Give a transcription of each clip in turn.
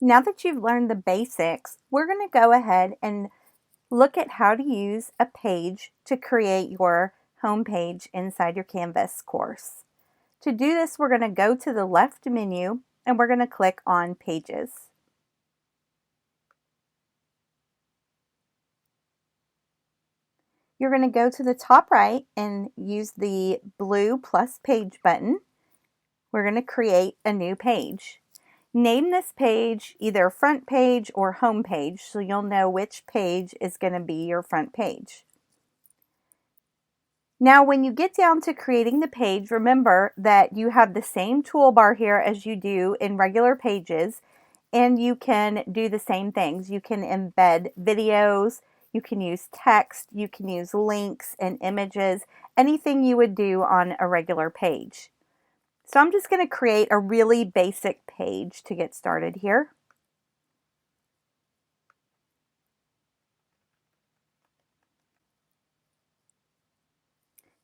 Now that you've learned the basics, we're going to go ahead and look at how to use a page to create your home page inside your Canvas course. To do this, we're going to go to the left menu and we're going to click on Pages. You're going to go to the top right and use the blue plus page button. We're going to create a new page. Name this page either front page or home page so you'll know which page is going to be your front page. Now when you get down to creating the page, remember that you have the same toolbar here as you do in regular pages, and you can do the same things. You can embed videos, you can use text, you can use links and images, anything you would do on a regular page. So I'm just going to create a really basic page to get started here.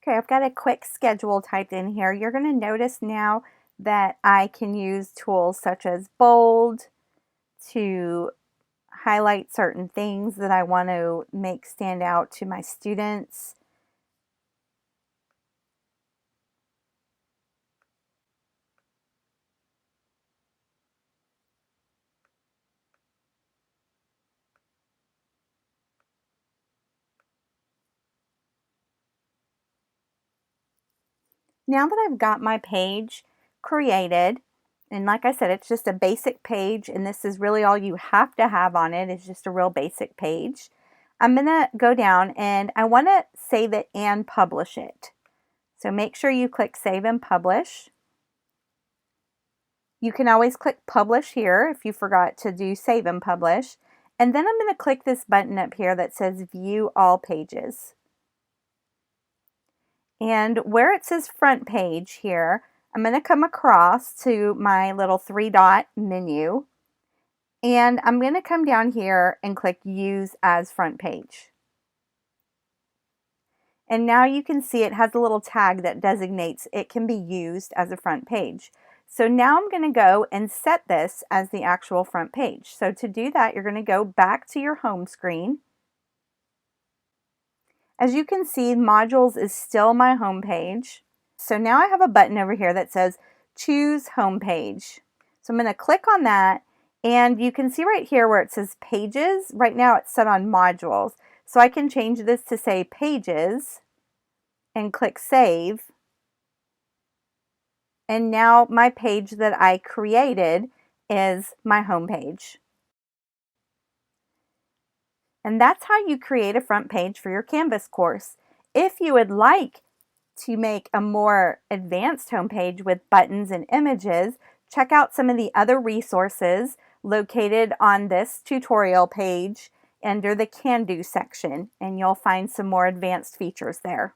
Okay, I've got a quick schedule typed in here. You're going to notice now that I can use tools such as bold to highlight certain things that I want to make stand out to my students. Now that I've got my page created, and like I said, it's just a basic page, and this is really all you have to have on it, is just a real basic page. I'm going to go down and I want to save it and publish it. So make sure you click Save and Publish. You can always click Publish here if you forgot to do Save and Publish. And then I'm going to click this button up here that says View All Pages. And where it says Front Page here, I'm going to come across to my little 3-dot menu. And I'm going to come down here and click Use as Front Page. And now you can see it has a little tag that designates it can be used as a front page. So now I'm going to go and set this as the actual front page. So to do that, you're going to go back to your home screen. As you can see, Modules is still my home page. So now I have a button over here that says Choose Home Page. So I'm going to click on that, and you can see right here where it says Pages. Right now it's set on Modules. So I can change this to say Pages and click Save. And now my page that I created is my home page. And that's how you create a front page for your Canvas course. If you would like to make a more advanced homepage with buttons and images, check out some of the other resources located on this tutorial page under the Can Do section, and you'll find some more advanced features there.